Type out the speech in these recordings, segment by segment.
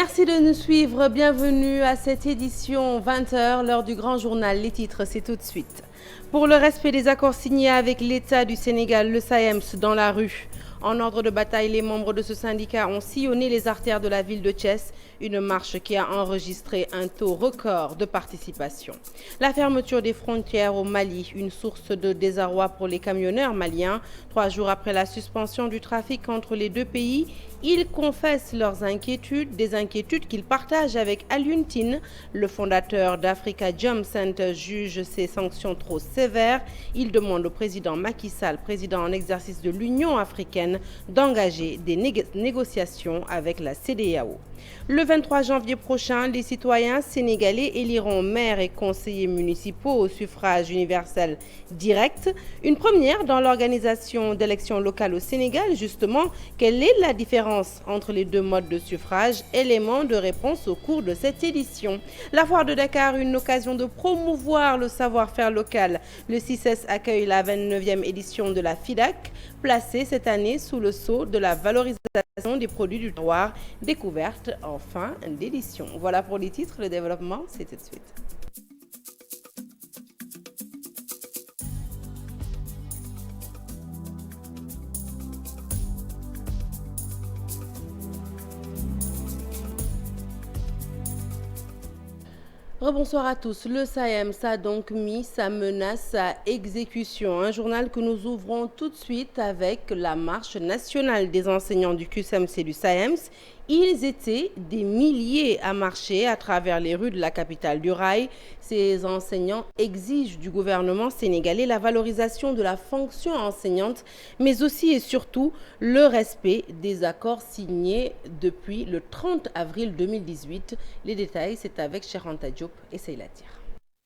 Merci de nous suivre. Bienvenue à cette édition 20h, l'heure du grand journal. Les titres, c'est tout de suite. Pour le respect des accords signés avec l'État du Sénégal, le SAEMS dans la rue. En ordre de bataille, les membres de ce syndicat ont sillonné les artères de la ville de Thiès, une marche qui a enregistré un taux record de participation. La fermeture des frontières au Mali, une source de désarroi pour les camionneurs maliens. 3 jours après la suspension du trafic entre les deux pays, ils confessent leurs inquiétudes, des inquiétudes qu'ils partagent avec Alioune Tine. Le fondateur d'Africa Jom Center juge ces sanctions trop sévères. Il demande au président Macky Sall, président en exercice de l'Union africaine, d'engager des négociations avec la CEDEAO. Le 23 janvier prochain, les citoyens sénégalais éliront maires et conseillers municipaux au suffrage universel direct. Une première dans l'organisation d'élections locales au Sénégal. Justement, quelle est la différence entre les deux modes de suffrage? Élément de réponse au cours de cette édition. La foire de Dakar, une occasion de promouvoir le savoir-faire local. Le CICES accueille la 29e édition de la FIDAC, placée cette année sous le sceau de la valorisation des produits du terroir, découverte en fin d'édition. Voilà pour les titres, le développement, c'est tout de suite. Rebonsoir à tous. Le SAEMS a donc mis sa menace à exécution. Un journal que nous ouvrons tout de suite avec la marche nationale des enseignants du QSEMS et du SAEMS. Ils étaient des milliers à marcher à travers les rues de la capitale du rail. Ces enseignants exigent du gouvernement sénégalais la valorisation de la fonction enseignante, mais aussi et surtout le respect des accords signés depuis le 30 avril 2018. Les détails, c'est avec Cheikh Anta Diop et Seylatir.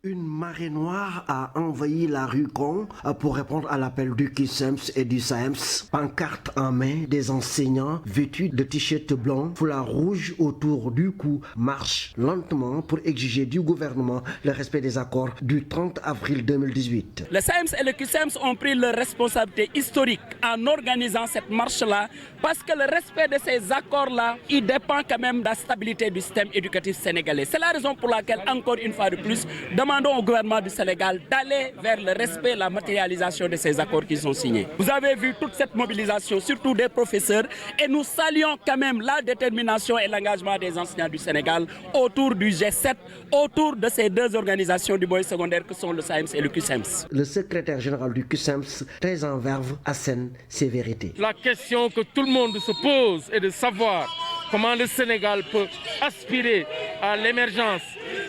Une marée noire a envahi la rue Kong pour répondre à l'appel du QSEMS et du SAEMS. Pancarte en main, des enseignants vêtus de t-shirts blancs, foulard rouge autour du cou, marchent lentement pour exiger du gouvernement le respect des accords du 30 avril 2018. Le SAEMS et le QSEMS ont pris leur responsabilité historique en organisant cette marche-là parce que le respect de ces accords-là, il dépend quand même de la stabilité du système éducatif sénégalais. C'est la raison pour laquelle, encore une fois de plus, demandons au gouvernement du Sénégal d'aller vers le respect, la matérialisation de ces accords qui sont signés. Vous avez vu toute cette mobilisation, surtout des professeurs, et nous saluons quand même la détermination et l'engagement des enseignants du Sénégal autour du G7, autour de ces deux organisations du moyen secondaire que sont le SAEMS et le QSEMS. Le secrétaire général du QSEMS, très en verve, assène ses vérités. La question que tout le monde se pose est de savoir comment le Sénégal peut aspirer à l'émergence,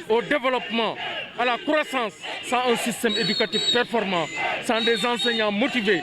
au développement, à la croissance sans un système éducatif performant, sans des enseignants motivés,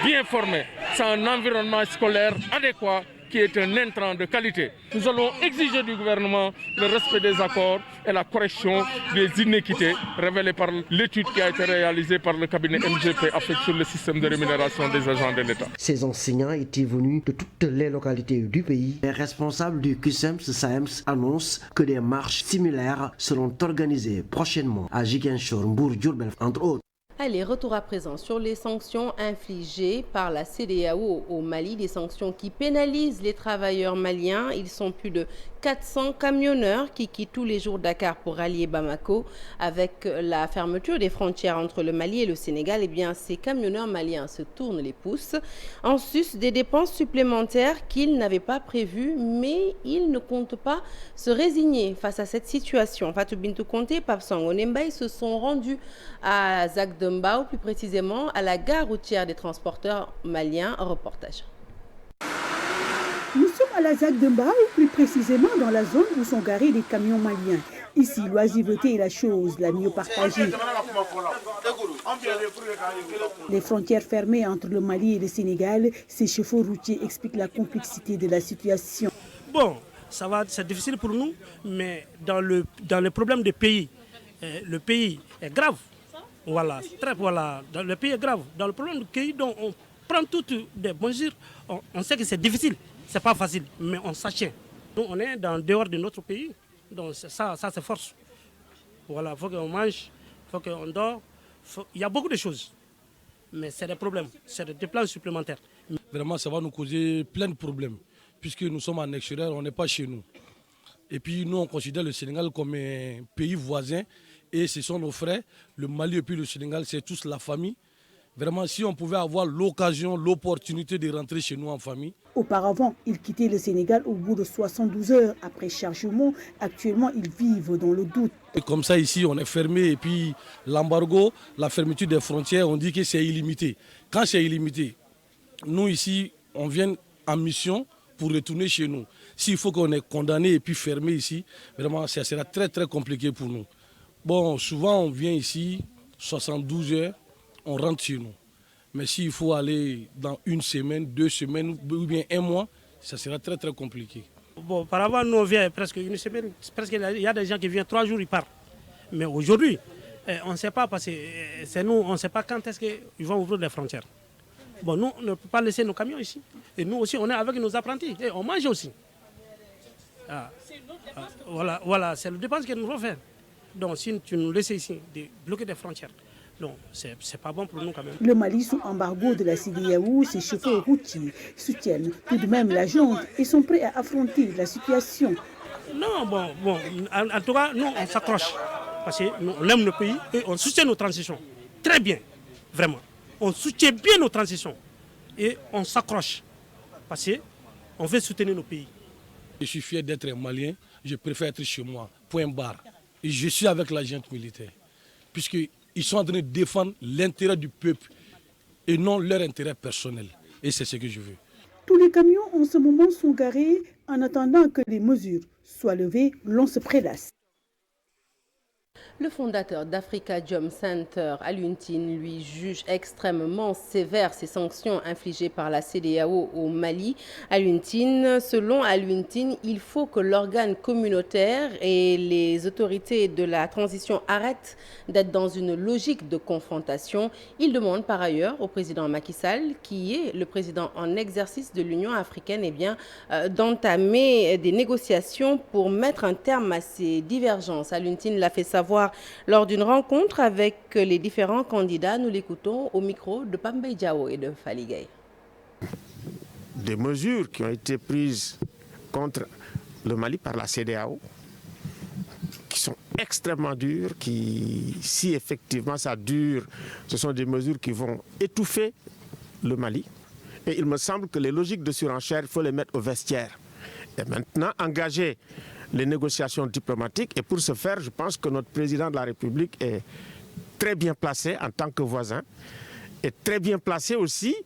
bien formés, sans un environnement scolaire adéquat qui est un intrant de qualité. Nous allons exiger du gouvernement le respect des accords et la correction des inéquités révélées par l'étude qui a été réalisée par le cabinet MGP affecté sur le système de rémunération des agents de l'État. Ces enseignants étaient venus de toutes les localités du pays. Les responsables du QSEMS-SAEMS annoncent que des marches similaires seront organisées prochainement à Ziguinchor, Mbour, Diourbel, entre autres. Allez, retour à présent sur les sanctions infligées par la CEDEAO au Mali, des sanctions qui pénalisent les travailleurs maliens. Ils sont plus de 400 camionneurs qui quittent tous les jours Dakar pour rallier Bamako. Avec la fermeture des frontières entre le Mali et le Sénégal, eh bien, ces camionneurs maliens se tournent les pouces en sus des dépenses supplémentaires qu'ils n'avaient pas prévues, mais ils ne comptent pas se résigner face à cette situation. Fatou Bintou Conté, Pape Sangoné Mbaye se sont rendus à Zagdembao, plus précisément à la gare routière des transporteurs maliens. Reportage. Nous sommes à la Zagdembao, plus précisément dans la zone où sont garés les camions maliens. Ici, l'oisiveté est la chose la mieux partagée. Les frontières fermées entre le Mali et le Sénégal, ces chauffeurs routiers expliquent la complexité de la situation. Bon, ça va, c'est difficile pour nous, mais dans le problème du pays, le pays est grave. Voilà, le pays est grave. Dans le problème du pays, donc on prend toutes des mesures, on sait que c'est difficile. C'est pas facile, mais on s'achète. Nous, on est dehors de notre pays, donc ça c'est force. Voilà, il faut qu'on mange, il faut qu'on dort. Il y a beaucoup de choses, mais c'est des problèmes, c'est des déplacements supplémentaires. Vraiment, ça va nous causer plein de problèmes, puisque nous sommes en extérieur, on n'est pas chez nous. Et puis nous, on considère le Sénégal comme un pays voisin et ce sont nos frères. Le Mali et puis le Sénégal, c'est tous la famille. Vraiment, si on pouvait avoir l'occasion, l'opportunité de rentrer chez nous en famille. Auparavant, ils quittaient le Sénégal au bout de 72 heures après chargement. Actuellement, ils vivent dans le doute. Et comme ça, ici, on est fermé et puis l'embargo, la fermeture des frontières, on dit que c'est illimité. Quand c'est illimité, nous ici, on vient en mission pour retourner chez nous. S'il faut qu'on est condamné et puis fermé ici, vraiment, ça sera très très compliqué pour nous. Bon, souvent, on vient ici, 72 heures, on rentre chez nous. Mais s'il faut aller dans une semaine, 2 semaines ou bien 1 mois, ça sera très très compliqué. Bon, auparavant, nous on vient presque une semaine, presque, il y a des gens qui viennent 3 jours, ils partent. Mais aujourd'hui, on ne sait pas parce que c'est nous, on ne sait pas quand est-ce qu'ils vont ouvrir les frontières. Bon, nous, on ne peut pas laisser nos camions ici. Et nous aussi, on est avec nos apprentis. Et on mange aussi. Voilà, c'est le dépense que nous devons faire. Donc, si tu nous laisses ici, de bloquer des frontières, non, c'est pas bon pour nous quand même. Le Mali, sous embargo de la CEDEAO, ses chauffeurs routiers soutiennent tout de même la junte et sont prêts à affronter la situation. Non, bon, en tout cas, nous, on s'accroche. Parce que nous, on aime le pays et on soutient nos transitions. Très bien, vraiment. On soutient bien nos transitions et on s'accroche. Parce qu'on veut soutenir nos pays. Je suis fier d'être un Malien, je préfère être chez moi, point barre. Et je suis avec la junte militaire, puisqu'ils sont en train de défendre l'intérêt du peuple et non leur intérêt personnel. Et c'est ce que je veux. Tous les camions en ce moment sont garés en attendant que les mesures soient levées. L'on se prélasse. Le fondateur d'Africa Jom Center, Alioune Tine, lui juge extrêmement sévères ces sanctions infligées par la CEDEAO au Mali. Selon Alioune Tine, il faut que l'organe communautaire et les autorités de la transition arrêtent d'être dans une logique de confrontation. Il demande par ailleurs au président Macky Sall, qui est le président en exercice de l'Union africaine, d'entamer des négociations pour mettre un terme à ces divergences. Alioune Tine l'a fait savoir lors d'une rencontre avec les différents candidats. Nous l'écoutons au micro de Pambay Diao et de Faligay. Des mesures qui ont été prises contre le Mali par la CEDEAO, qui sont extrêmement dures, qui, si effectivement ça dure, ce sont des mesures qui vont étouffer le Mali. Et il me semble que les logiques de surenchère, il faut les mettre au vestiaire. Et maintenant, engager les négociations diplomatiques. Et pour ce faire, je pense que notre président de la République est très bien placé en tant que voisin et très bien placé aussi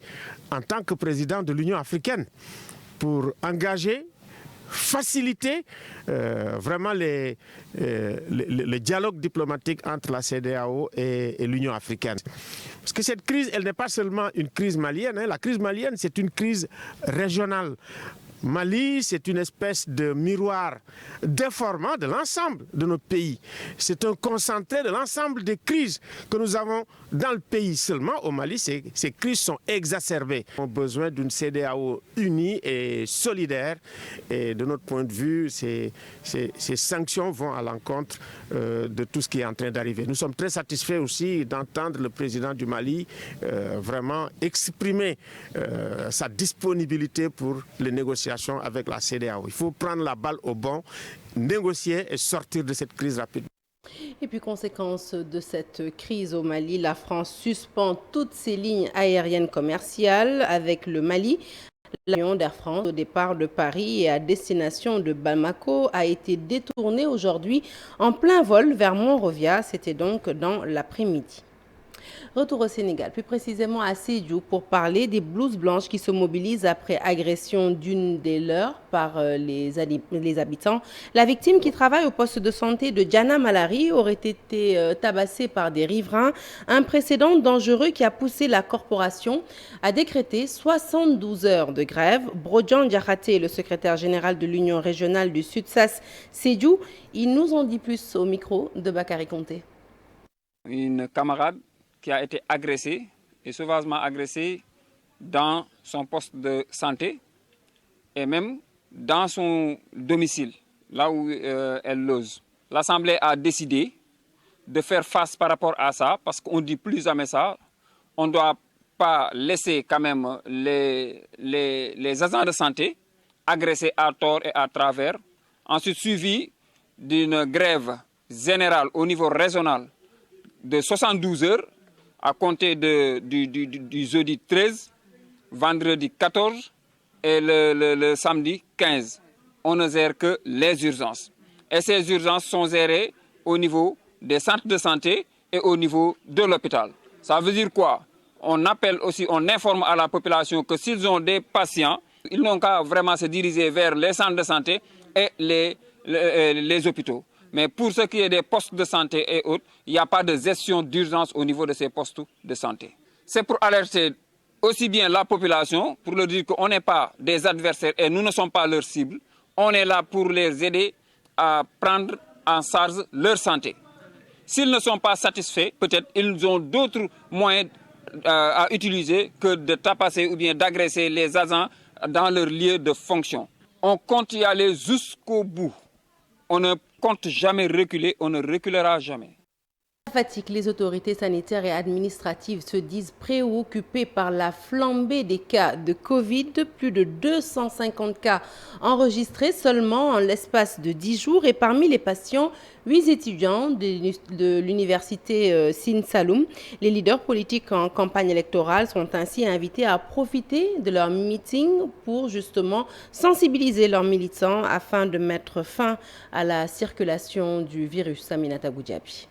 en tant que président de l'Union africaine pour engager, faciliter vraiment le dialogue diplomatique entre la CEDEAO et l'Union africaine. Parce que cette crise, elle n'est pas seulement une crise malienne. La crise malienne, c'est une crise régionale. Mali, c'est une espèce de miroir déformant de l'ensemble de notre pays. C'est un concentré de l'ensemble des crises que nous avons dans le pays. Seulement au Mali, ces crises sont exacerbées. On a besoin d'une CEDEAO unie et solidaire. Et de notre point de vue, ces sanctions vont à l'encontre de tout ce qui est en train d'arriver. Nous sommes très satisfaits aussi d'entendre le président du Mali vraiment exprimer sa disponibilité pour les négociations avec la CEDEAO. Il faut prendre la balle au bon, négocier et sortir de cette crise rapidement. Et puis, conséquence de cette crise au Mali, la France suspend toutes ses lignes aériennes commerciales avec le Mali. L'avion d'Air France au départ de Paris et à destination de Bamako a été détourné aujourd'hui en plein vol vers Monrovia. C'était donc dans l'après-midi. Retour au Sénégal, plus précisément à Sédhiou, pour parler des blouses blanches qui se mobilisent après agression d'une des leurs par les habitants. La victime, qui travaille au poste de santé de Diana Malari, aurait été tabassée par des riverains. Un précédent dangereux qui a poussé la corporation à décréter 72 heures de grève. Brodjan Diakhaté, le secrétaire général de l'Union régionale du Sud-Sas Sédhiou, il nous en dit plus au micro de Bakary Conté. Une camarade qui a été agressée et sauvagement agressée dans son poste de santé et même dans son domicile, là où elle loge. L'Assemblée a décidé de faire face par rapport à ça, parce qu'on ne dit plus jamais ça. On ne doit pas laisser quand même les agents de santé agresser à tort et à travers ensuite suivi d'une grève générale au niveau régional de 72 heures à compter du jeudi 13, vendredi 14 et le samedi 15. On ne gère que les urgences. Et ces urgences sont gérées au niveau des centres de santé et au niveau de l'hôpital. Ça veut dire quoi? On appelle aussi, on informe à la population que s'ils ont des patients, ils n'ont qu'à vraiment se diriger vers les centres de santé et les hôpitaux. Mais pour ce qui est des postes de santé et autres, il n'y a pas de gestion d'urgence au niveau de ces postes de santé. C'est pour alerter aussi bien la population, pour leur dire qu'on n'est pas des adversaires et nous ne sommes pas leur cible. On est là pour les aider à prendre en charge leur santé. S'ils ne sont pas satisfaits, peut-être ils ont d'autres moyens à utiliser que de tapasser ou bien d'agresser les agents dans leur lieu de fonction. On compte y aller jusqu'au bout. On ne compte jamais reculer, on ne reculera jamais. Fatigue, les autorités sanitaires et administratives se disent préoccupées par la flambée des cas de Covid. Plus de 250 cas enregistrés seulement en l'espace de 10 jours. Et parmi les patients, 8 étudiants de l'université Sine Saloum. Les leaders politiques en campagne électorale sont ainsi invités à profiter de leur meeting pour justement sensibiliser leurs militants afin de mettre fin à la circulation du virus. Aminata Goudiaby.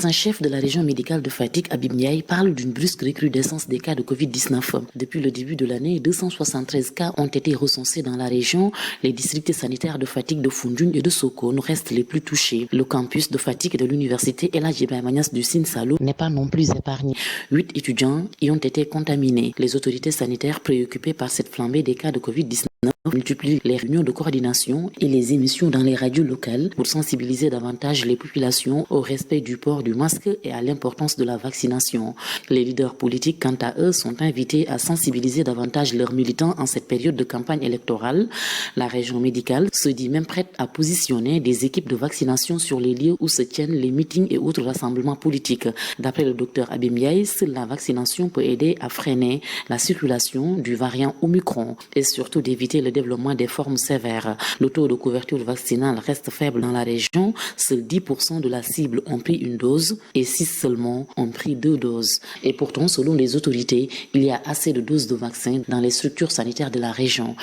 Un chef de la région médicale de Fatick, Habib Ndiaye, parle d'une brusque recrudescence des cas de Covid-19. Depuis le début de l'année, 273 cas ont été recensés dans la région. Les districts sanitaires de Fatick, de Foundiougne et de Sokone restent les plus touchés. Le campus de Fatick et de l'université El Hadji Ibrahima Niass du Sine Saloum n'est pas non plus épargné. 8 étudiants y ont été contaminés. Les autorités sanitaires préoccupées par cette flambée des cas de Covid-19 multiplient les réunions de coordination et les émissions dans les radios locales pour sensibiliser davantage les populations au respect du port du masque et à l'importance de la vaccination. Les leaders politiques, quant à eux, sont invités à sensibiliser davantage leurs militants en cette période de campagne électorale. La région médicale se dit même prête à positionner des équipes de vaccination sur les lieux où se tiennent les meetings et autres rassemblements politiques. D'après le docteur Habib Ndiaye, seule la vaccination peut aider à freiner la circulation du variant Omicron et surtout d'éviter le développement des formes sévères. Le taux de couverture vaccinale reste faible dans la région. Seuls 10% de la cible ont pris une dose et 6 seulement ont pris 2 doses. Et pourtant, selon les autorités, il y a assez de doses de vaccins dans les structures sanitaires de la région.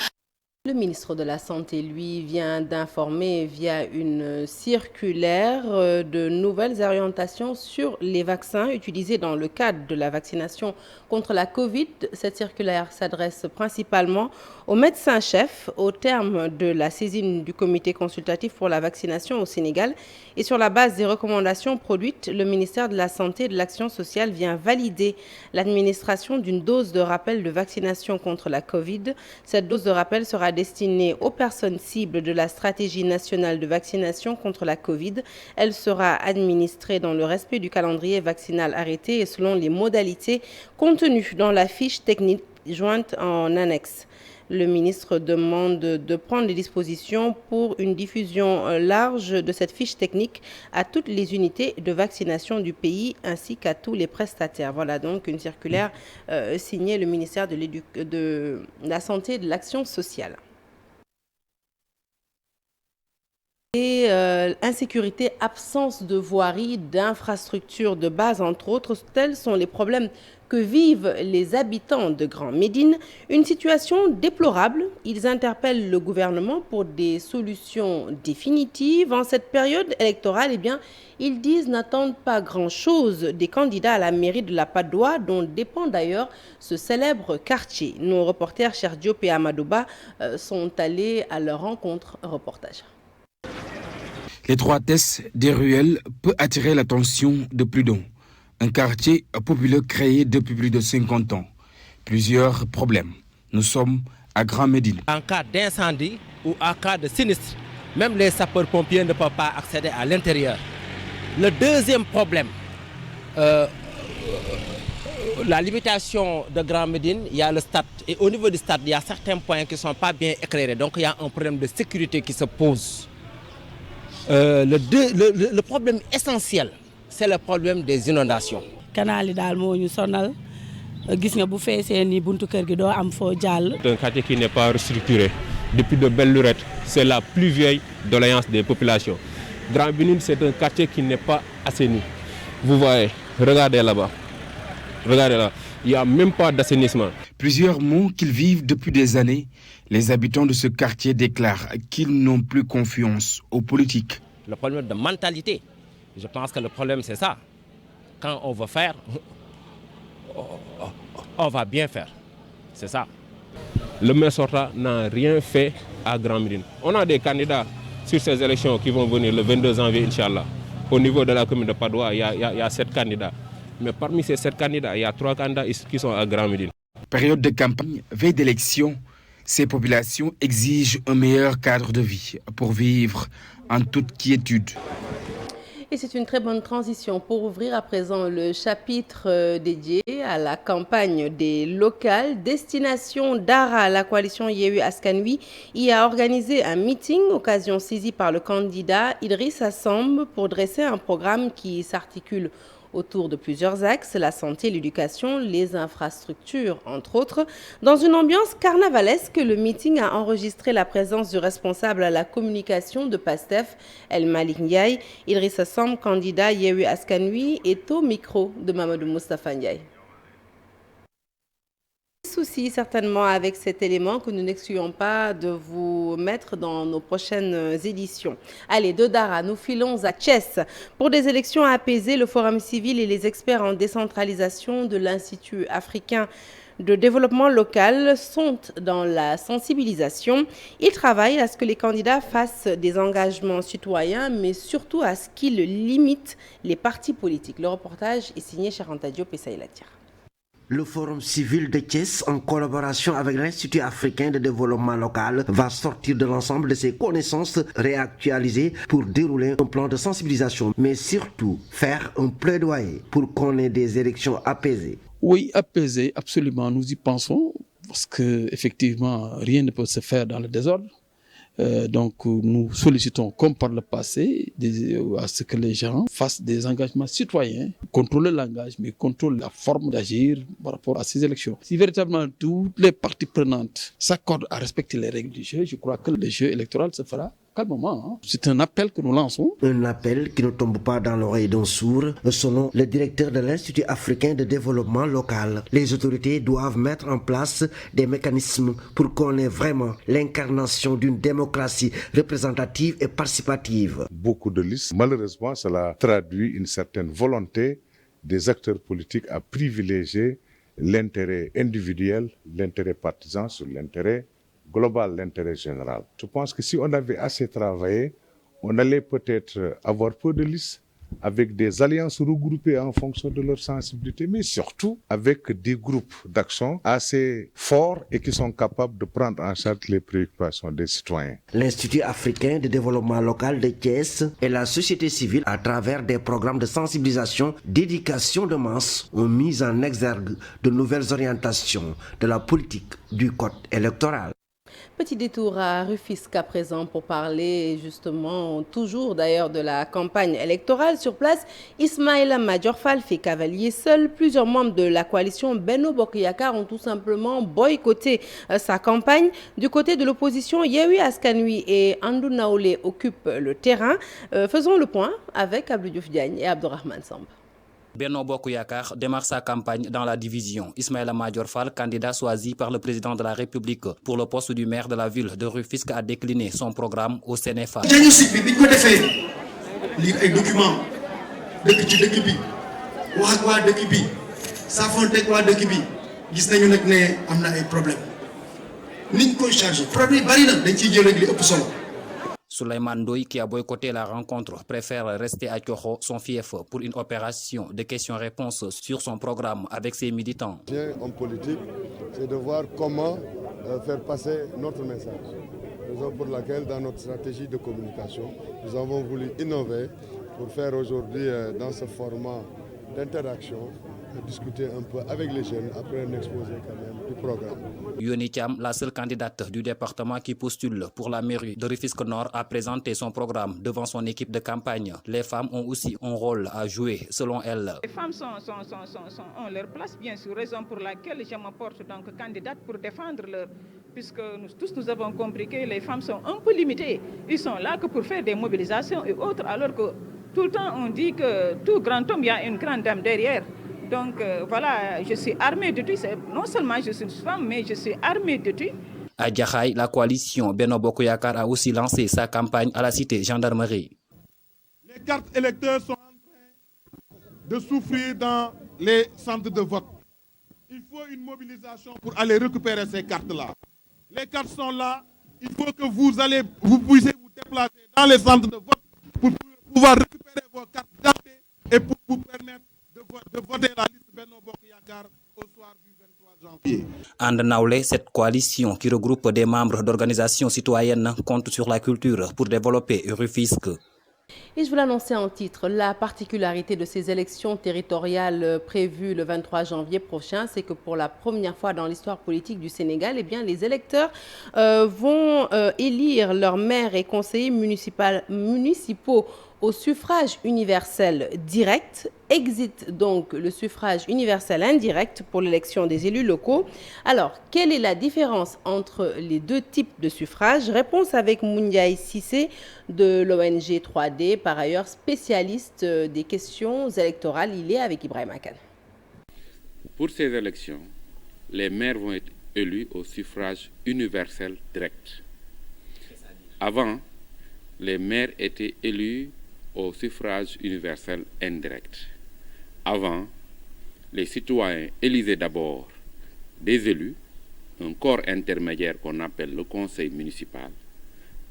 Le ministre de la Santé, lui, vient d'informer via une circulaire de nouvelles orientations sur les vaccins utilisés dans le cadre de la vaccination contre la Covid. Cette circulaire s'adresse principalement aux médecins-chefs au terme de la saisine du comité consultatif pour la vaccination au Sénégal. Et sur la base des recommandations produites, le ministère de la Santé et de l'Action sociale vient valider l'administration d'une dose de rappel de vaccination contre la Covid. Cette dose de rappel sera destinée aux personnes cibles de la stratégie nationale de vaccination contre la Covid. Elle sera administrée dans le respect du calendrier vaccinal arrêté et selon les modalités contenues dans la fiche technique jointe en annexe. Le ministre demande de prendre des dispositions pour une diffusion large de cette fiche technique à toutes les unités de vaccination du pays ainsi qu'à tous les prestataires. Voilà donc une circulaire signée le ministère de la Santé et de l'Action sociale. Et insécurité, absence de voirie, d'infrastructures de base, entre autres, tels sont les problèmes que vivent les habitants de Grand Médine. Une situation déplorable. Ils interpellent le gouvernement pour des solutions définitives. En cette période électorale, eh bien, ils disent n'attendent pas grand-chose des candidats à la mairie de la Patte d'Oie, dont dépend d'ailleurs ce célèbre quartier. Nos reporters Cheikh Diop et Amadouba sont allés à leur rencontre. Reportage. L'étroitesse des ruelles peut attirer l'attention de plus d'un. Un quartier populaire créé depuis plus de 50 ans. Plusieurs problèmes. Nous sommes à Grand Médine. En cas d'incendie ou en cas de sinistre, même les sapeurs-pompiers ne peuvent pas accéder à l'intérieur. Le deuxième problème, la limitation de Grand Médine, il y a le stade. Et au niveau du stade, il y a certains points qui ne sont pas bien éclairés. Donc il y a un problème de sécurité qui se pose. Le problème essentiel, c'est le problème des inondations. Canal yi daal moo ñu sonal gis nga bu feesee ni buntu kër gi doo am foo jàll. Un quartier qui n'est pas restructuré depuis de belles lurettes. C'est la plus vieille doléances des populations. Grand Médine, c'est un quartier qui n'est pas assaini. Vous voyez, regardez là-bas. Regardez là, il n'y a même pas d'assainissement. Plusieurs mots qu'ils vivent depuis des années, les habitants de ce quartier déclarent qu'ils n'ont plus confiance aux politiques. Le problème de mentalité, je pense que le problème c'est ça. Quand on veut faire, on va bien faire. C'est ça. Le maire sortant n'a rien fait à Grand Médine. On a des candidats sur ces élections qui vont venir le 22 janvier, Inch'Allah. Au niveau de la commune de Padoua, il y a 7 candidats. Mais parmi ces 7 candidats, il y a 3 candidats qui sont à Grand Médine. Période de campagne, veille d'élection, ces populations exigent un meilleur cadre de vie pour vivre en toute quiétude. Et c'est une très bonne transition pour ouvrir à présent le chapitre dédié à la campagne des locales. Destination Dara, la coalition Yewwi Askan Wi y a organisé un meeting, occasion saisie par le candidat Idrissa Samb pour dresser un programme qui s'articule autour de plusieurs axes, la santé, l'éducation, les infrastructures, entre autres. Dans une ambiance carnavalesque, le meeting a enregistré la présence du responsable à la communication de PASTEF, El Malik Ndiaye. Idrissa Samb, candidat Yewwi Askan Wi, est au micro de Mamadou Moustapha Ndiaye. Souci certainement avec cet élément que nous n'excluons pas de vous mettre dans nos prochaines éditions. Allez, de Dara, nous filons à Thiès. Pour des élections apaisées, le Forum civil et les experts en décentralisation de l'Institut africain de développement local sont dans la sensibilisation. Ils travaillent à ce que les candidats fassent des engagements citoyens, mais surtout à ce qu'ils limitent les partis politiques. Le reportage est signé Charanta Diop et Saïla Tir. Le Forum civil de Thiès, en collaboration avec l'Institut africain de développement local, va sortir de l'ensemble de ses connaissances réactualisées pour dérouler un plan de sensibilisation, mais surtout faire un plaidoyer pour qu'on ait des élections apaisées. Oui, apaisées, absolument, nous y pensons, parce qu'effectivement, rien ne peut se faire dans le désordre. Donc nous sollicitons, comme par le passé, à ce que les gens fassent des engagements citoyens, contrôlent le langage, mais contrôlent la forme d'agir par rapport à ces élections. Si véritablement toutes les parties prenantes s'accordent à respecter les règles du jeu, je crois que le jeu électoral se fera calmement. C'est un appel que nous lançons. Un appel qui ne tombe pas dans l'oreille d'un sourd, selon le directeur de l'Institut africain de développement local. Les autorités doivent mettre en place des mécanismes pour qu'on ait vraiment l'incarnation d'une démocratie représentative et participative. Beaucoup de listes, malheureusement, cela traduit une certaine volonté des acteurs politiques à privilégier l'intérêt individuel, l'intérêt partisan sur l'intérêt global, l'intérêt général. Je pense que si on avait assez travaillé, on allait peut-être avoir peu de listes avec des alliances regroupées en fonction de leur sensibilité, mais surtout avec des groupes d'action assez forts et qui sont capables de prendre en charge les préoccupations des citoyens. L'Institut africain de développement local de Thiès et la société civile, à travers des programmes de sensibilisation, d'éducation de masse, ont mis en exergue de nouvelles orientations de la politique du code électoral. Petit détour à Rufisque à présent pour parler justement, toujours d'ailleurs, de la campagne électorale. Sur place, Ismaïla Madior Fall fait cavalier seul. Plusieurs membres de la coalition Benno Bokk Yakaar ont tout simplement boycotté sa campagne. Du côté de l'opposition, Yewwi Askan Wi et Andou Naoulé occupent le terrain. Faisons le point avec Abdou Diouf Diagne et Abdourahmane Samb. Benno Bokk Yakaar démarre sa campagne dans la division. Ismaïla Madior Fall, candidat choisi par le président de la République pour le poste du maire de la ville de Rufisque, a décliné son programme au CNFA. diagnostic bi biñ ko defee lire ay documents dëkk ci dëkk bi wax ak waa dëkk bi saafonte ak waa dëkk bi gis nañu nag ne am na ay problème niñ koy chargé problème bari na dañ ciy jël rek li ëpp solo. Souleymane Ndoye, qui a boycotté la rencontre, préfère rester à Thiokho, son fief, pour une opération de questions-réponses sur son programme avec ses militants. En politique, c'est de voir comment faire passer notre message. Raison pour laquelle, dans notre stratégie de communication, nous avons voulu innover pour faire aujourd'hui, dans ce format d'interaction, discuter un peu avec les jeunes après un exposé quand même du programme. Yoni Thiam, la seule candidate du département qui postule pour la mairie de Rufisque Nord, a présenté son programme devant son équipe de campagne. Les femmes ont aussi un rôle à jouer, selon elle. Les femmes ont leur place, bien sûr, raison pour laquelle je me porte donc candidate pour défendre puisque nous tous nous avons compris que les femmes sont un peu limitées. Ils sont là que pour faire des mobilisations et autres, alors que tout le temps on dit que tout grand homme, il y a une grande dame derrière. Donc voilà, je suis armée de tout. Non seulement je suis une femme, mais je suis armée de tout. À Djahaï, la coalition Benno Bokk Yakaar a aussi lancé sa campagne à la cité gendarmerie. Les cartes électeurs sont en train de souffrir dans les centres de vote. Il faut une mobilisation pour aller récupérer ces cartes-là. Les cartes sont là. Il faut que vous puissiez vous déplacer dans les centres de vote pour pouvoir récupérer vos cartes d'identité et pour vous permettre de voter la liste Benno Bokk Yakaar au soir du 23 janvier. And Nawlé, cette coalition qui regroupe des membres d'organisations citoyennes compte sur la culture pour développer Rufisque. Et je vous l'annonçais en titre, la particularité de ces élections territoriales prévues le 23 janvier prochain, c'est que pour la première fois dans l'histoire politique du Sénégal, eh bien, les électeurs vont élire leurs maires et conseillers municipaux au suffrage universel direct. Exit donc le suffrage universel indirect pour l'élection des élus locaux. Alors, quelle est la différence entre les deux types de suffrage? Réponse avec Moundiaï Sissé de l'ONG 3D, par ailleurs spécialiste des questions électorales. Il est avec Ibrahim Akan. Pour ces élections, les maires vont être élus au suffrage universel direct. Avant, les maires étaient élus au suffrage universel indirect. Avant, les citoyens élisaient d'abord des élus, un corps intermédiaire qu'on appelle le conseil municipal,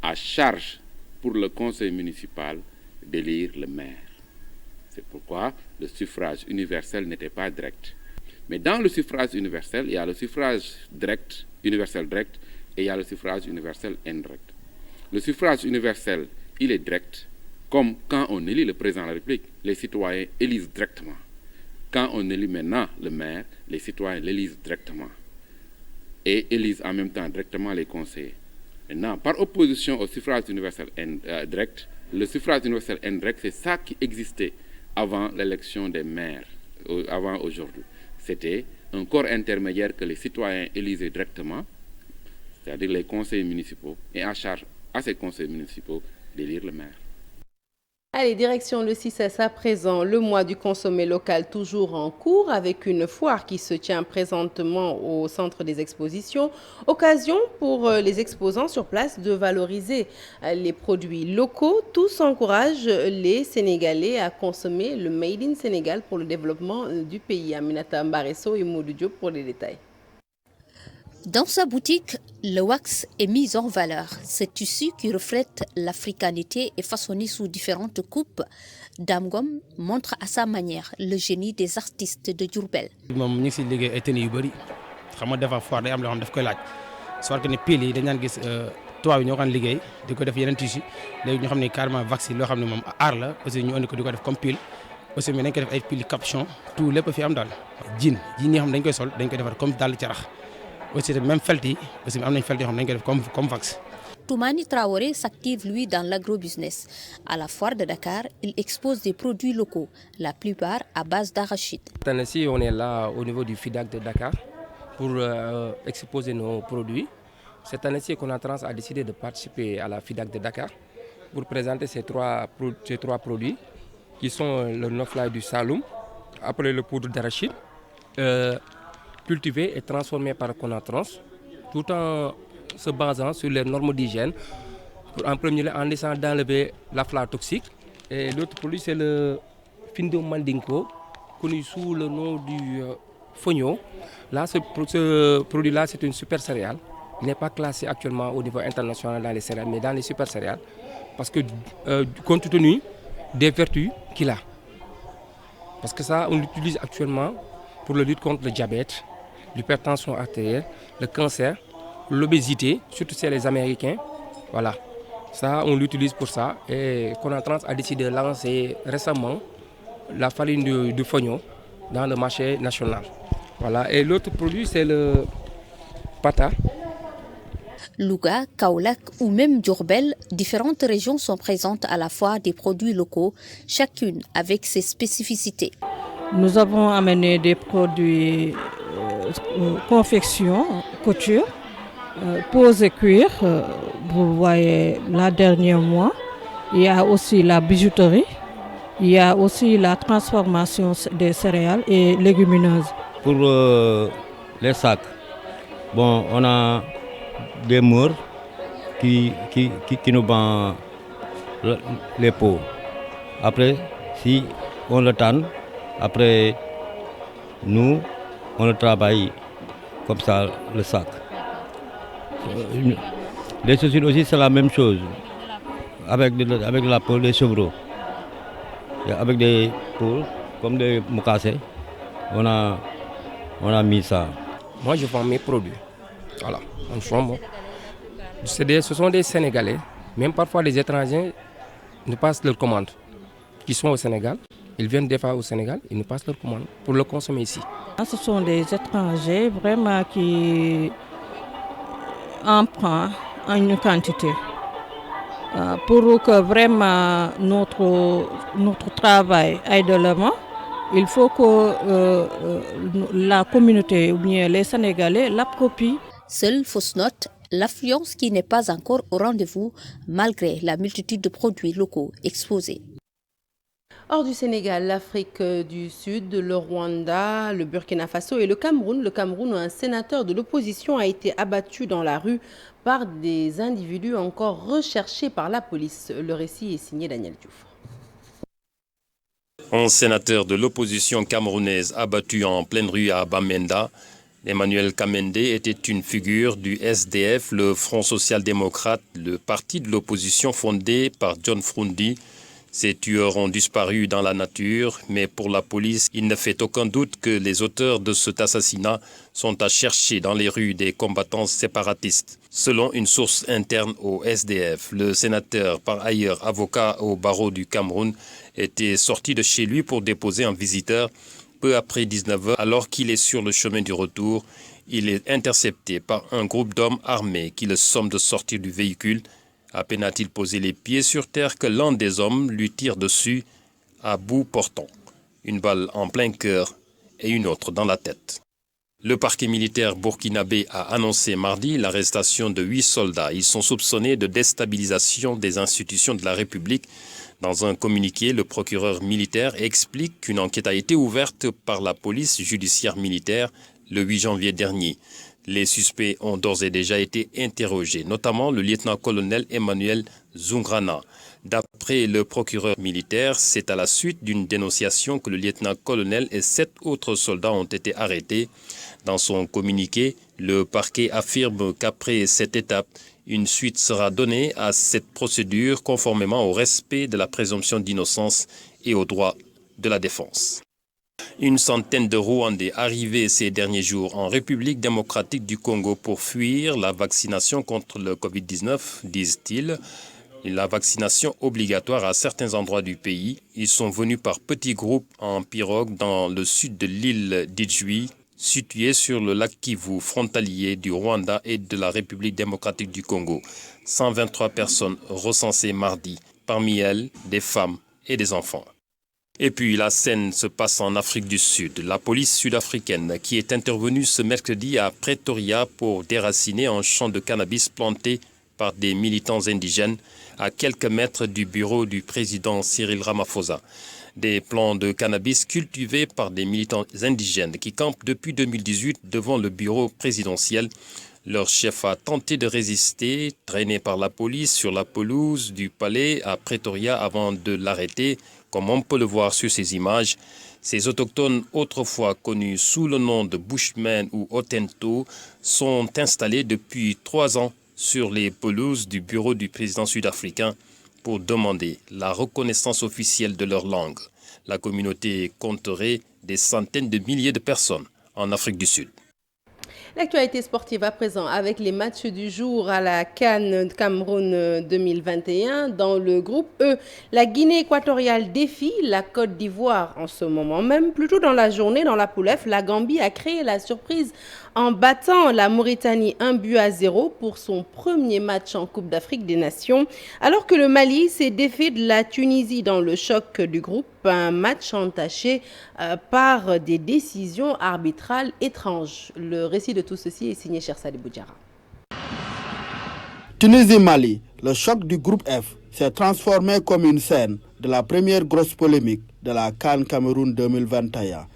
à charge pour le conseil municipal d'élire le maire. C'est pourquoi le suffrage universel n'était pas direct. Mais dans le suffrage universel, il y a le suffrage direct, universel direct, et il y a le suffrage universel indirect. Le suffrage universel, il est direct, comme quand on élit le président de la République, les citoyens élisent directement. Quand on élit maintenant le maire, les citoyens l'élisent directement. Et élisent en même temps directement les conseillers. Maintenant, par opposition au suffrage universel direct, le suffrage universel indirect, c'est ça qui existait avant l'élection des maires, avant aujourd'hui. C'était un corps intermédiaire que les citoyens élisaient directement, c'est-à-dire les conseillers municipaux, et en charge à ces conseillers municipaux d'élire le maire. Allez, direction le 6S à présent, le mois du consommé local toujours en cours avec une foire qui se tient présentement au centre des expositions. Occasion pour les exposants sur place de valoriser les produits locaux. Tous encouragent les Sénégalais à consommer le Made in Sénégal pour le développement du pays. Aminata Mbaresso et Modou Diop pour les détails. Dans sa boutique, le wax est mis en valeur. Ce tissu qui reflète l'africanité est façonné sous différentes coupes. Dame Ngom montre à sa manière le génie des artistes de Diourbel. moom ñu ngi si liggéey ay tenues yu bëri xam nga dafa foire day am loo xam daf koy laaj soit que ne pile yi dañ daan gis tubaab yi ñoo kan liggéey di ko def yeneen tissu léegi ñu xam ne carrément wax yi loo xam ne moom aar la aussi ñu andi ko di ko def comme pile aussi mais dañ koy def ay pile capuchon tout lépp fi am daal jean yi nga xam dañ koy sol dañ koy defar comme dàll carax. Aussi, même Felti, aussi, comme Vax. Toumani Traoré s'active lui dans l'agrobusiness. À la foire de Dakar, il expose des produits locaux, la plupart à base d'arachide. Cette année-ci, on est là au niveau du FIDAC de Dakar pour exposer nos produits. Cette année-ci, Conatrans a décidé de participer à la FIDAC de Dakar pour présenter ces trois produits qui sont le no-fly du Saloum, après le poudre d'arachide. Cultivé et transformé par Conatrans, tout en se basant sur les normes d'hygiène, en premier lieu en essayant d'enlever la flore toxique. Et l'autre produit, c'est le Findo Mandinko, connu sous le nom du Fogno. Là, ce produit-là, c'est une super céréale. Il n'est pas classé actuellement au niveau international dans les céréales, mais dans les super céréales, parce que compte tenu des vertus qu'il a. Parce que ça, on l'utilise actuellement pour la lutte contre le diabète, l'hypertension artérielle, le cancer, l'obésité, surtout chez les Américains. Voilà, ça on l'utilise pour ça. Et Conatrans a décidé de lancer récemment la farine de Fogno dans le marché national. Voilà, et l'autre produit c'est le pata. Louga, Kaolack ou même Diourbel, différentes régions sont présentes à la foire des produits locaux, chacune avec ses spécificités. Nous avons amené des produits confection, couture, pose et cuir, vous voyez la dernière mois. Il y a aussi la bijouterie. Il y a aussi la transformation des céréales et légumineuses. Pour les sacs, bon, on a des murs qui nous vendent les pots. Après, si on le tanne, après, nous, on le travaille comme ça, le sac. Les chaussures aussi, c'est la même chose, avec la peau des chevreaux. Avec des poules, comme des mocassins, on a mis ça. Moi, je vends mes produits. Voilà, ce sont des Sénégalais, même parfois les étrangers nous passent leurs commandes. Qui sont au Sénégal, ils viennent des fois au Sénégal, ils nous passent leurs commandes pour le consommer ici. Ce sont des étrangers vraiment qui en prennent en une quantité. Pour que vraiment notre travail aille de l'avant, il faut que la communauté ou bien les Sénégalais l'approprient. Seule fausse note, l'affluence qui n'est pas encore au rendez-vous malgré la multitude de produits locaux exposés. Hors du Sénégal, l'Afrique du Sud, le Rwanda, le Burkina Faso et le Cameroun, où un sénateur de l'opposition a été abattu dans la rue par des individus encore recherchés par la police. Le récit est signé Daniel Diouf. Un sénateur de l'opposition camerounaise abattu en pleine rue à Bamenda. Emmanuel Kamende était une figure du SDF, le Front social-démocrate, le parti de l'opposition fondé par John Frundi. Ces tueurs ont disparu dans la nature, mais pour la police, il ne fait aucun doute que les auteurs de cet assassinat sont à chercher dans les rues des combattants séparatistes. Selon une source interne au SDF, le sénateur, par ailleurs avocat au barreau du Cameroun, était sorti de chez lui pour déposer un visiteur. Peu après 19h, alors qu'il est sur le chemin du retour, il est intercepté par un groupe d'hommes armés qui le somme de sortir du véhicule. À peine a-t-il posé les pieds sur terre que l'un des hommes lui tire dessus à bout portant. Une balle en plein cœur et une autre dans la tête. Le parquet militaire burkinabé a annoncé mardi l'arrestation de 8 soldats. Ils sont soupçonnés de déstabilisation des institutions de la République. Dans un communiqué, le procureur militaire explique qu'une enquête a été ouverte par la police judiciaire militaire le 8 janvier dernier. Les suspects ont d'ores et déjà été interrogés, notamment le lieutenant-colonel Emmanuel Zungrana. D'après le procureur militaire, c'est à la suite d'une dénonciation que le lieutenant-colonel et 7 autres soldats ont été arrêtés. Dans son communiqué, le parquet affirme qu'après cette étape, une suite sera donnée à cette procédure conformément au respect de la présomption d'innocence et aux droits de la défense. Une centaine de Rwandais arrivés ces derniers jours en République démocratique du Congo pour fuir la vaccination contre le Covid-19, disent-ils. La vaccination obligatoire à certains endroits du pays. Ils sont venus par petits groupes en pirogue dans le sud de l'île d'Idjwi, située sur le lac Kivu, frontalier du Rwanda et de la République démocratique du Congo. 123 personnes recensées mardi, parmi elles des femmes et des enfants. Et puis la scène se passe en Afrique du Sud. La police sud-africaine qui est intervenue ce mercredi à Pretoria pour déraciner un champ de cannabis planté par des militants indigènes à quelques mètres du bureau du président Cyril Ramaphosa. Des plants de cannabis cultivés par des militants indigènes qui campent depuis 2018 devant le bureau présidentiel. Leur chef a tenté de résister, traîné par la police sur la pelouse du palais à Pretoria avant de l'arrêter, comme on peut le voir sur ces images. Ces autochtones, autrefois connus sous le nom de Bushmen ou Otento, sont installés depuis 3 ans sur les pelouses du bureau du président sud-africain pour demander la reconnaissance officielle de leur langue. La communauté compterait des centaines de milliers de personnes en Afrique du Sud. L'actualité sportive à présent avec les matchs du jour à la CAN Cameroun 2021. Dans le groupe E, la Guinée équatoriale défie la Côte d'Ivoire en ce moment même. Plus tôt dans la journée, dans la poule F, la Gambie a créé la surprise en battant la Mauritanie 1-0 pour son premier match en Coupe d'Afrique des Nations. Alors que le Mali s'est défait de la Tunisie dans le choc du groupe, un match entaché par des décisions arbitrales étranges. Le récit de tout ceci est signé Chersali Boudjara. Tunisie-Mali, le choc du groupe F s'est transformé comme une scène de la première grosse polémique de la CAN Cameroun 2021.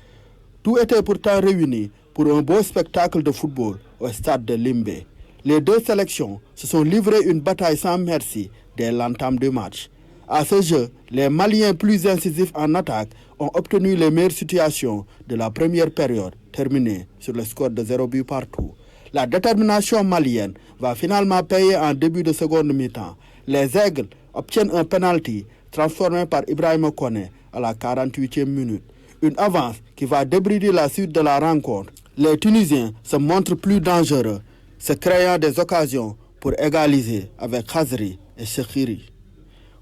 Tout était pourtant réuni pour un beau spectacle de football au stade de Limbé. Les deux sélections se sont livrées une bataille sans merci dès l'entame du match. À ce jeu, les Maliens plus incisifs en attaque ont obtenu les meilleures situations de la première période, terminée sur le score de 0 but partout. La détermination malienne va finalement payer en début de seconde mi-temps. Les Aigles obtiennent un penalty transformé par Ibrahima Koné à la 48e minute. Une avance qui va débrider la suite de la rencontre. Les Tunisiens se montrent plus dangereux, se créant des occasions pour égaliser avec Khazri et Cheikhiri.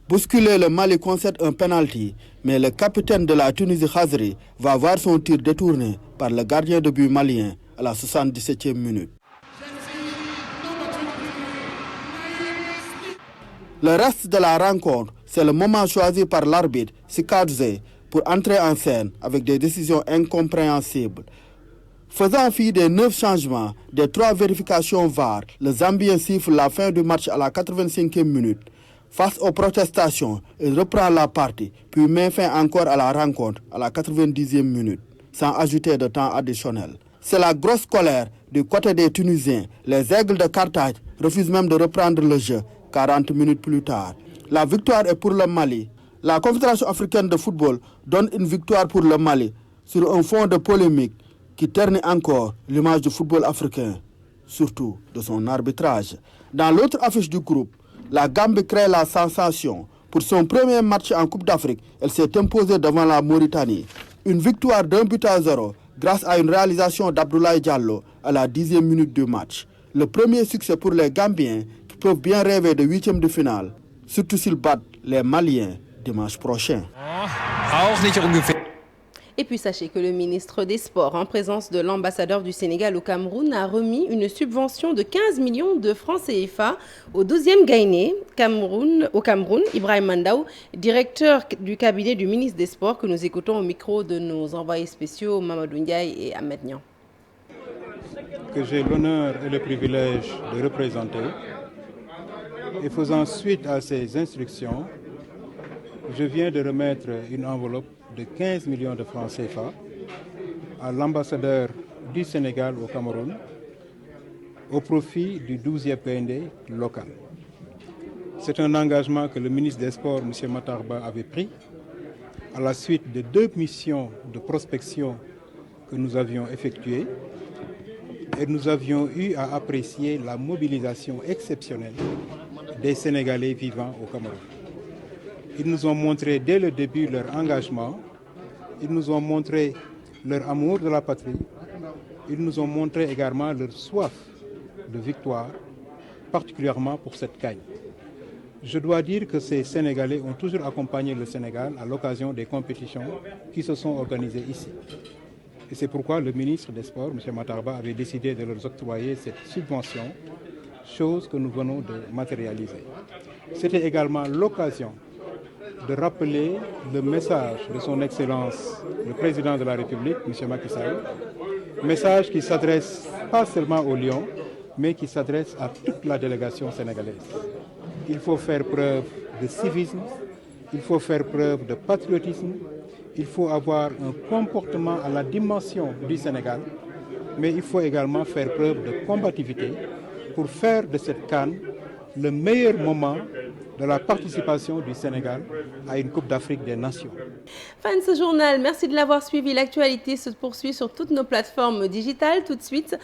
Bousculé, le Mali concède un penalty, mais le capitaine de la Tunisie Khazri va voir son tir détourné par le gardien de but malien à la 77e minute. Le reste de la rencontre, c'est le moment choisi par l'arbitre Sikadze pour entrer en scène avec des décisions incompréhensibles. Faisant fi des 9 changements, des 3 vérifications VAR, le Zambien siffle la fin du match à la 85e minute. Face aux protestations, il reprend la partie, puis met fin encore à la rencontre à la 90e minute, sans ajouter de temps additionnel. C'est la grosse colère du côté des Tunisiens. Les Aigles de Carthage refusent même de reprendre le jeu 40 minutes plus tard. La victoire est pour le Mali. La Confédération africaine de football donne une victoire pour le Mali sur un fond de polémique qui ternit encore l'image du football africain, surtout de son arbitrage. Dans l'autre affiche du groupe, la Gambie crée la sensation. Pour son premier match en Coupe d'Afrique, elle s'est imposée devant la Mauritanie. Une victoire d'1-0 grâce à une réalisation d'Abdoulaye Diallo à la 10e minute du match. Le premier succès pour les Gambiens qui peuvent bien rêver de 8e de finale, surtout s'ils battent les Maliens dimanche prochain. Et puis sachez que le ministre des Sports, en présence de l'ambassadeur du Sénégal au Cameroun, a remis une subvention de 15 millions de francs CFA au 12e Gainé au Cameroun, Ibrahim Mandaou, directeur du cabinet du ministre des Sports, que nous écoutons au micro de nos envoyés spéciaux Mamadou Ndiaye et Ahmed Nian. Que j'ai l'honneur et le privilège de représenter, et faisant suite à ces instructions, je viens de remettre une enveloppe de 15 millions de francs CFA à l'ambassadeur du Sénégal au Cameroun au profit du 12e PND local. C'est un engagement que le ministre des Sports, M. Matarba, avait pris à la suite de 2 missions de prospection que nous avions effectuées, et nous avions eu à apprécier la mobilisation exceptionnelle des Sénégalais vivant au Cameroun. Ils nous ont montré dès le début leur engagement, ils nous ont montré leur amour de la patrie, ils nous ont montré également leur soif de victoire, particulièrement pour cette CAN. Je dois dire que ces Sénégalais ont toujours accompagné le Sénégal à l'occasion des compétitions qui se sont organisées ici. Et c'est pourquoi le ministre des Sports, M. Matarba, avait décidé de leur octroyer cette subvention, chose que nous venons de matérialiser. C'était également l'occasion de rappeler le message de son Excellence, le Président de la République, M. Macky Sall, message qui s'adresse pas seulement aux Lions, mais qui s'adresse à toute la délégation sénégalaise. Il faut faire preuve de civisme, il faut faire preuve de patriotisme, il faut avoir un comportement à la dimension du Sénégal, mais il faut également faire preuve de combativité pour faire de cette CAN le meilleur moment de la participation du Sénégal à une Coupe d'Afrique des Nations. Fin de ce journal, merci de l'avoir suivi. L'actualité se poursuit sur toutes nos plateformes digitales. Tout de suite,